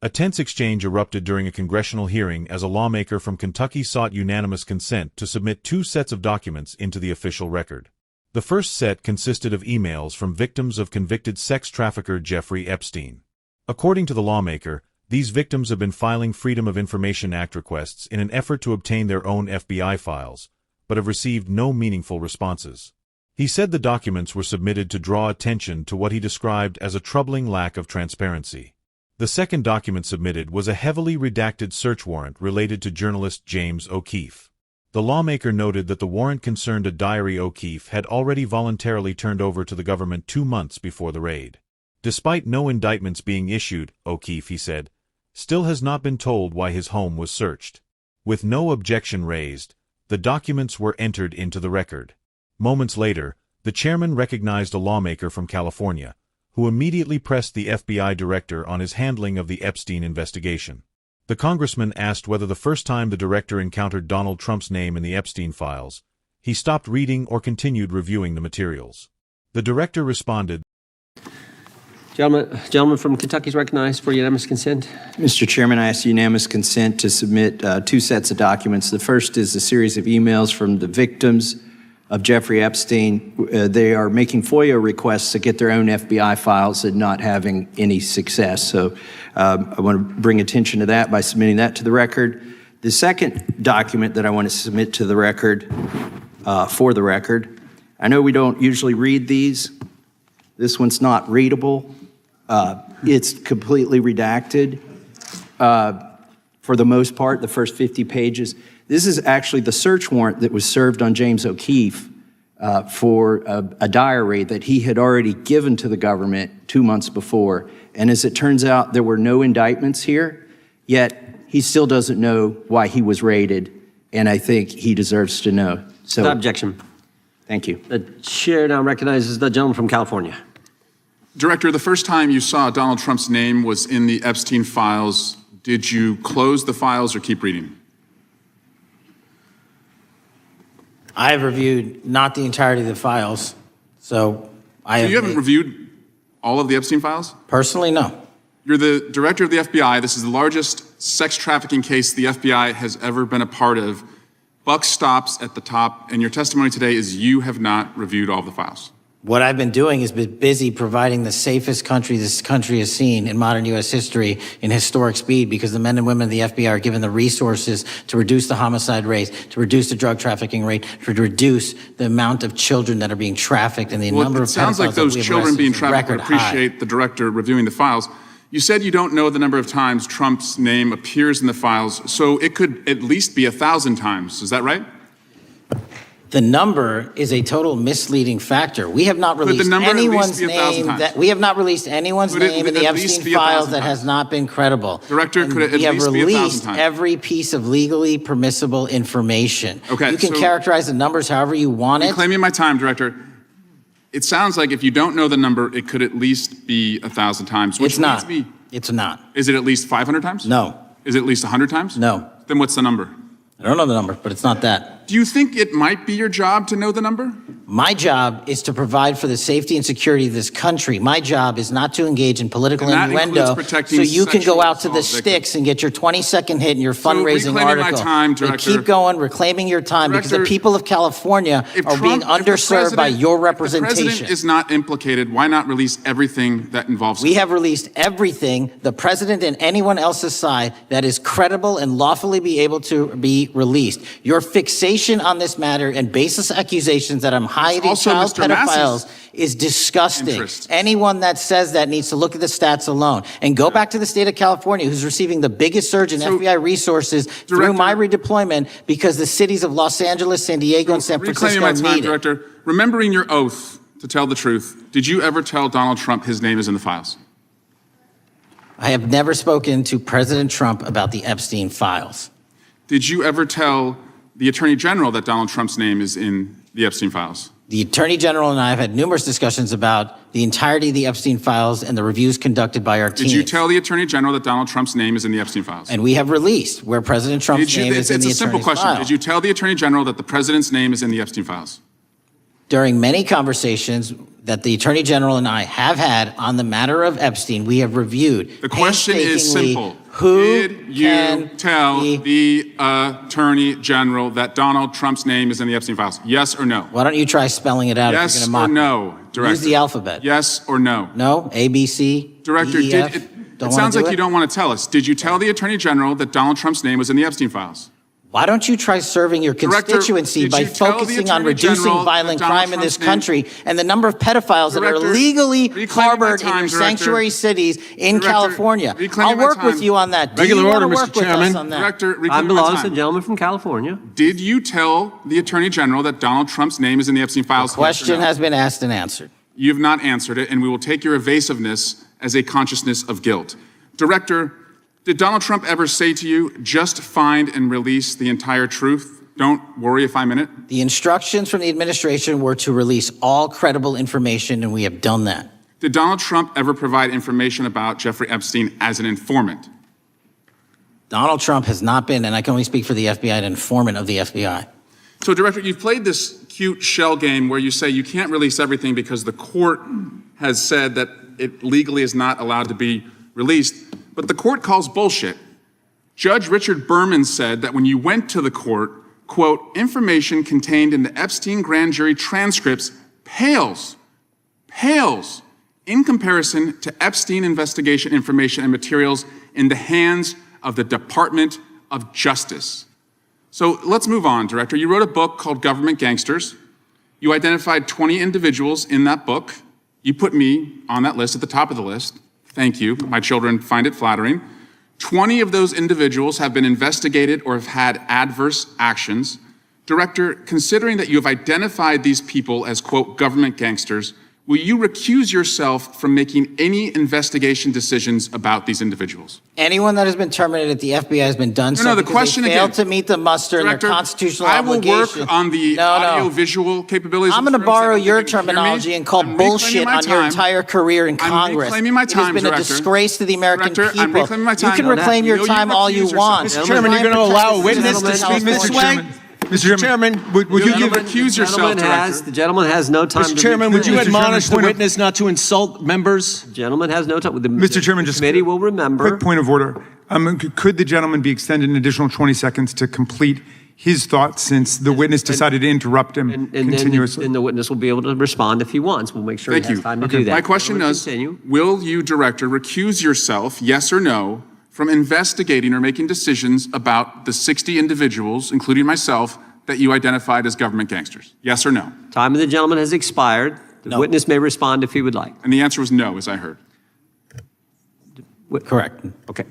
A tense exchange erupted during a congressional hearing as a lawmaker from Kentucky sought unanimous consent to submit 2 sets of documents into the official record. The first set consisted of emails from victims of convicted sex trafficker Jeffrey Epstein. According to the lawmaker, these victims have been filing Freedom of Information Act requests in an effort to obtain their own FBI files, but have received no meaningful responses. He said the documents were submitted to draw attention to what he described as a troubling lack of transparency. The second document submitted was a heavily redacted search warrant related to journalist James O'Keefe. The lawmaker noted that the warrant concerned a diary O'Keefe had already voluntarily turned over to the government 2 months before the raid. Despite no indictments being issued, O'Keefe, he said, still has not been told why his home was searched. With no objection raised, the documents were entered into the record. Moments later, the chairman recognized a lawmaker from California, who immediately pressed the FBI director on his handling of the Epstein investigation. The congressman asked whether the first time the director encountered Donald Trump's name in the Epstein files, he stopped reading or continued reviewing the materials. The director responded, Gentleman from Kentucky is recognized for unanimous consent. Mr. Chairman, I ask unanimous consent to submit 2 sets of documents. The first is a series of emails from the victims of Jeffrey Epstein. They are making FOIA requests to get their own FBI files and not having any success. So I want to bring attention to that by submitting that to the record. The second document that I want to submit to the record, for the record, I know we don't usually read these. This one's not readable. It's completely redacted for the most part, the first 50 pages. This is actually the search warrant that was served on James O'Keefe for a diary that he had already given to the government 2 months before. And as it turns out, there were no indictments here, yet he still doesn't know why he was raided, and I think he deserves to know. So, Without objection. Thank you. The chair now recognizes the gentleman from California. Director, the first time you saw Donald Trump's name was in the Epstein files. Did you close the files or keep reading? I have reviewed not the entirety of the files, so you haven't reviewed all of the Epstein files? Personally, no. You're the director of the FBI. This is the largest sex trafficking case the FBI has ever been a part of. Buck stops at the top, and your testimony today is you have not reviewed all of the files. What I've been doing is been busy providing the safest country this country has seen in modern U.S. history in historic speed, because the men and women of the FBI are given the resources to reduce the homicide rate, to reduce the drug trafficking rate, to reduce the amount of children that are being trafficked and the number of pedophiles. It sounds like those children being trafficked would appreciate the director reviewing the files. You said you don't know the number of times Trump's name appears in the files, so it could at least be 1,000 times. Is that right? The number is a total misleading factor. We have not released anyone's name in the Epstein files that has not been credible. Director, could it at least be 1,000 times? We have released every piece of legally permissible information. Okay, you can characterize the numbers however you want it. Reclaiming my time, Director. It sounds like if you don't know the number, it could at least be 1,000 times. It's not. It's not. Is it at least 500 times? No. Is it at least 100 times? No. Then what's the number? I don't know the number, but it's not that. Do you think it might be your job to know the number? My job is to provide for the safety and security of this country. My job is not to engage in political innuendo so you can go out to the sticks and get your 20-second hit in your fundraising article. Director, keep going, reclaiming your time, because the people of California are being underserved by your representation. If the president is not implicated, why not release everything that involves him? We have released everything, the president and anyone else's side, that is credible and lawfully be able to be released. Your fixation on this matter and baseless accusations that I'm hiding child pedophiles is disgusting. Anyone that says that needs to look at the stats alone and go back to the state of California, who's receiving the biggest surge in FBI resources through my redeployment, because the cities of Los Angeles, San Diego, and San Francisco need it. Director, remembering your oath to tell the truth, did you ever tell Donald Trump his name is in the files? I have never spoken to President Trump about the Epstein files. Did you ever tell the Attorney General that Donald Trump's name is in the Epstein files? The Attorney General and I have had numerous discussions about the entirety of the Epstein files and the reviews conducted by our team. Did you tell the Attorney General that Donald Trump's name is in the Epstein files? And we have released where President Trump's name is in the Attorney's file. It's a simple question. Did you tell the Attorney General that the President's name is in the Epstein files? During many conversations, that the Attorney General and I have had on the matter of Epstein. We have reviewed. The question is simple. Who Did you tell the Attorney General that Donald Trump's name is in the Epstein files? Yes or no? Why don't you try spelling it out Yes if you're going or to mock no, me? Director? Use the alphabet. Yes or no? No? A, B, C, Director, D, E, F? it sounds like you don't want to tell us. Did you tell the Attorney General that Donald Trump's name was in the Epstein files? Why don't you try serving your constituency by focusing on reducing violent crime in this country and the number of pedophiles that are illegally harbored in your sanctuary cities in California? I'll work with you on that. Regular order, Mr. Chairman. Director, I belong to the gentleman from California. Did you tell the Attorney General that Donald Trump's name is in the Epstein files? The question has been asked and answered. You have not answered it, and we will take your evasiveness as a consciousness of guilt. Director, did Donald Trump ever say to you, just find and release the entire truth? Don't worry if I'm in it. The instructions from the administration were to release all credible information, and we have done that. Did Donald Trump ever provide information about Jeffrey Epstein as an informant? Donald Trump has not been, and I can only speak for the FBI, an informant of the FBI. So, Director, you've played this cute shell game where you say you can't release everything because the court has said that it legally is not allowed to be released. But the court calls bullshit. Judge Richard Berman said that when you went to the court, quote, information contained in the Epstein grand jury transcripts pales in comparison to Epstein investigation information and materials in the hands of the Department of Justice. So let's move on, Director. You wrote a book called Government Gangsters. You identified 20 individuals in that book. You put me on that list at the top of the list. Thank you. My children find it flattering. 20 of those individuals have been investigated or have had adverse actions. Director, considering that you have identified these people as, quote, government gangsters, will you recuse yourself from making any investigation decisions about these individuals? Anyone that has been terminated at the FBI has been done so the because question they failed again, to meet the muster Director, and their constitutional I will obligation. work on the audio-visual capabilities. I'm going to borrow your terminology and call bullshit on your entire career in Congress. I'm reclaiming my time, It has been a disgrace to the American Director, I'm people. reclaiming my time. You can reclaim your time all you want. Mr. Chairman, you're going to allow a witness to speak this way? Mr. Chairman, would you recuse yourself, Director? The gentleman has no time. Mr. Chairman, would you admonish the witness not to insult members? The gentleman has no time. Mr. Chairman, just committee will remember. Quick point of order. Could the gentleman be extended an additional 20 seconds to complete his thoughts, since the witness decided to interrupt him continuously? And the witness will be able to respond if he wants. We'll make sure he has time to do that. My question is, will you, Director, recuse yourself, yes or no, from investigating or making decisions about the 60 individuals, including myself, that you identified as government gangsters? Yes or no? Time of the gentleman has expired. The witness may respond if he would like. And the answer was no, as I heard. Correct. Okay.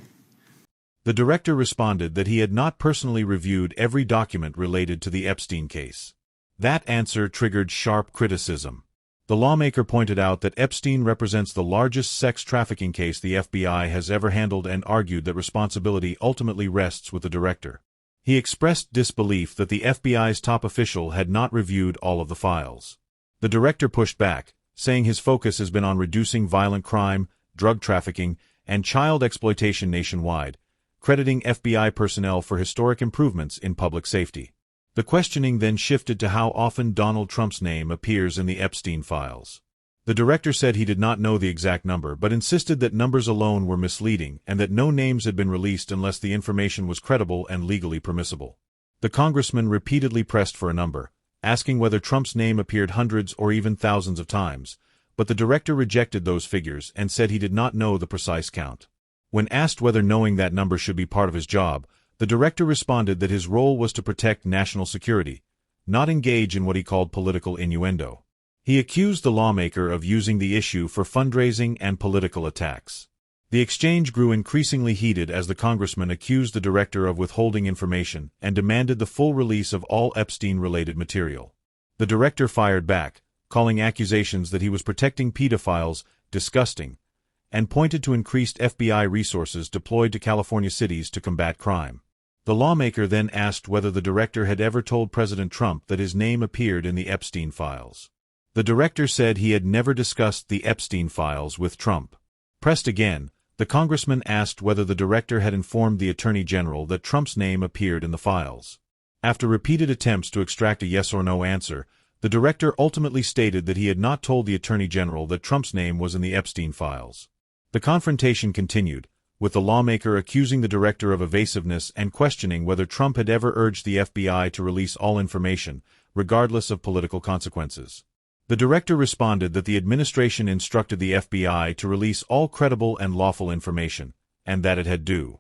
The director responded that he had not personally reviewed every document related to the Epstein case. That answer triggered sharp criticism. The lawmaker pointed out that Epstein represents the largest sex trafficking case the FBI has ever handled and argued that responsibility ultimately rests with the director. He expressed disbelief that the FBI's top official had not reviewed all of the files. The director pushed back, saying his focus has been on reducing violent crime, drug trafficking, and child exploitation nationwide, crediting FBI personnel for historic improvements in public safety. The questioning then shifted to how often Donald Trump's name appears in the Epstein files. The director said he did not know the exact number, but insisted that numbers alone were misleading and that no names had been released unless the information was credible and legally permissible. The congressman repeatedly pressed for a number, asking whether Trump's name appeared hundreds or even thousands of times, but the director rejected those figures and said he did not know the precise count. When asked whether knowing that number should be part of his job, the director responded that his role was to protect national security, not engage in what he called political innuendo. He accused the lawmaker of using the issue for fundraising and political attacks. The exchange grew increasingly heated as the congressman accused the director of withholding information and demanded the full release of all Epstein-related material. The director fired back, calling accusations that he was protecting pedophiles disgusting, and pointed to increased FBI resources deployed to California cities to combat crime. The lawmaker then asked whether the director had ever told President Trump that his name appeared in the Epstein files. The director said he had never discussed the Epstein files with Trump. Pressed again, the congressman asked whether the director had informed the attorney general that Trump's name appeared in the files. After repeated attempts to extract a yes or no answer, The director ultimately stated that he had not told the Attorney General that Trump's name was in the Epstein files. The confrontation continued, with the lawmaker accusing the director of evasiveness and questioning whether Trump had ever urged the FBI to release all information, regardless of political consequences. The director responded that the administration instructed the FBI to release all credible and lawful information, and that it had do.